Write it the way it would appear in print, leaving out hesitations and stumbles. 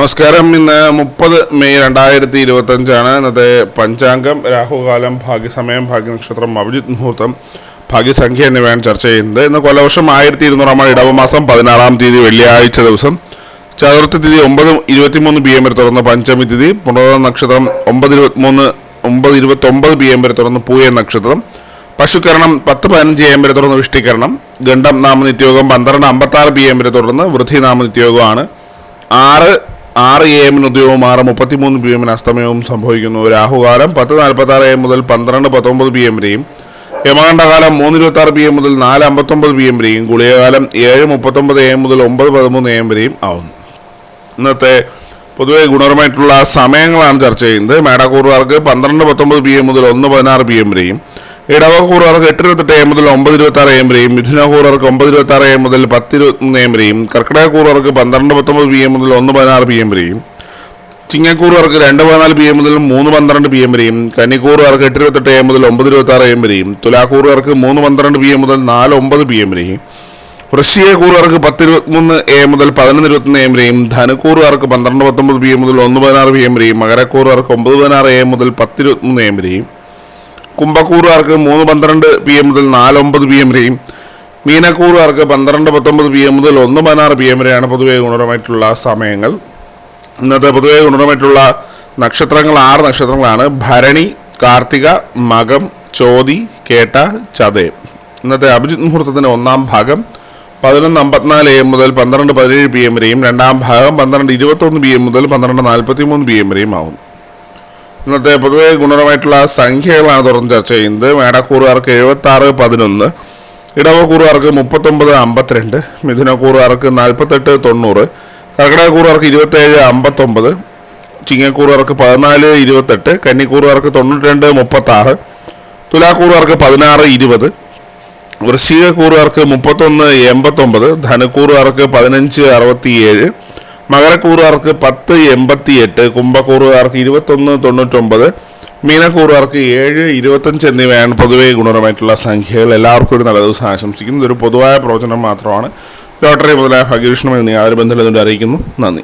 നമസ്കാരം. ഇന്ന് 30 മെയ് 2025 ഇന്നത്തെ പഞ്ചാംഗം. രാഹുകാലം, ഭാഗ്യസമയം, ഭാഗ്യനക്ഷത്രം, അഭിജിത്ത് മുഹൂർത്തം, ഭാഗ്യസംഖ്യ എന്നിവയാണ് ചർച്ച ചെയ്യുന്നത്. ഇന്ന് കൊല്ലവർഷം 1200 ഇടവമാസം 16 തീയതി വെള്ളിയാഴ്ച ദിവസം. ചതുർത്ഥി തിഥി 9:23 PM വരെ തുറന്ന് പഞ്ചമി തിഥി. പുണർന്ന നക്ഷത്രം 9:29 PM വരെ തുറന്ന് പൂയ നക്ഷത്രം. പശുക്കരണം 10:15 AM വരെ തുറന്ന് വിഷ്ടികരണം. ഗണ്ഡം നാമനിത്യോഗം 12:56 PM വരെ തുടർന്ന് വൃദ്ധി നാമനിത്യോഗമാണ്. 6 AM ഉദ്യോഗവും 6:33 PM അസ്തമയവും സംഭവിക്കുന്നു. രാഹുകാലം 10:46 AM മുതൽ 12:19 PM വരെയും. യമകണ്ഠകാലം 3:26 PM മുതൽ 4:59 PM വരെയും. ഗുളികകാലം 7:39 AM മുതൽ 9:13 AM വരെയും ആവുന്നു. ഇന്നത്തെ പൊതുവെ ഗുണപരമായിട്ടുള്ള സമയങ്ങളാണ് ചർച്ച ചെയ്യുന്നത്. മേടക്കൂറുകാർക്ക് 12:19 PM മുതൽ 1:16 PM വരെയും. ഇടവക്കൂറുകാർക്ക് 8:28 AM മുതൽ 9:26 AM വരെയും. മിഥുനക്കൂറുകാർക്ക് 9:26 AM മുതൽ 10:23 AM വരെയും. കർക്കിടകക്കൂറുകാർക്ക് 12:19 PM മുതൽ 1:16 PM വരെയും. ചിങ്ങക്കൂറുകാർക്ക് 2:14 PM മുതൽ 3:12 PM വരെയും. കന്നിക്കൂറുകാർക്ക് 8:28 AM മുതൽ 9:26 AM വരെയും. തുലാക്കൂറുകാർക്ക് 3:12 PM മുതൽ 4:09 PM വരെയും. വൃശ്ചികക്കൂറുകാർക്ക് 10:23 AM മുതൽ 11:21 AM വരെയും. ധനുക്കൂറുകാർക്ക് 12:19 PM മുതൽ 1:16 PM വരെയും. മകരക്കൂറുകാർക്ക് 9:16 AM മുതൽ 10:23 AM വരെയും. കുംഭക്കൂറുകാർക്ക് 3:12 PM മുതൽ 4:09 PM വരെയും. മീനക്കൂറുകാർക്ക് 12:19 PM മുതൽ 1:16 PM വരെയാണ് പൊതുവെ ഗുണപരമായിട്ടുള്ള സമയങ്ങൾ. ഇന്നത്തെ പൊതുവെ ഗുണപരമായിട്ടുള്ള നക്ഷത്രങ്ങൾ 6 നക്ഷത്രങ്ങളാണ്: ഭരണി, കാർത്തിക, മകം, ചോതി, കേട്ട, ചതയം. ഇന്നത്തെ അഭിജിത്ത് മുഹൂർത്തത്തിൻ്റെ 1-ാം ഭാഗം 11:54 AM മുതൽ 12:17 PM വരെയും. 2-ാം ഭാഗം 12:21 PM മുതൽ 12:43 PM വരെയും ആവുന്നു. ഇന്നത്തെ പൊതുവെ ഗുണപരമായിട്ടുള്ള സംഖ്യകളാണ് തുറന്ന് ചർച്ച ചെയ്യുന്നത്. മേടക്കൂറുകാർക്ക് 76-11, ഇടവക്കൂറുകാർക്ക് 39-52, മിഥുനക്കൂറുകാർക്ക് 48-90, കർക്കിടകക്കൂറുകാർക്ക് 27-59, ചിങ്ങക്കൂറുകാർക്ക് 14-28, കന്നിക്കൂറുകാർക്ക് 92-36, തുലാക്കൂറുകാർക്ക് 16-20, വൃശ്ചികക്കൂറുകാർക്ക് 31-89, ധനുക്കൂറുകാർക്ക് 15-67, മകരക്കൂറുകാർക്ക് 10-88, കുംഭക്കൂറുകാർക്ക് 21-99, മീനക്കൂറുകാർക്ക് 7-25 എന്നിവയാണ് പൊതുവെ ഗുണപരമായിട്ടുള്ള സംഖ്യകൾ. എല്ലാവർക്കും ഒരു നല്ല ദിവസം ആശംസിക്കുന്നു. ഇതൊരു പൊതുവായ പ്രവചനം മാത്രമാണ്. ലോട്ടറി മുതലായ ഭാഗ്യവീക്ഷണം യാതൊരു ബന്ധമില്ലെന്നുകൊണ്ട് അറിയിക്കുന്നു. നന്ദി.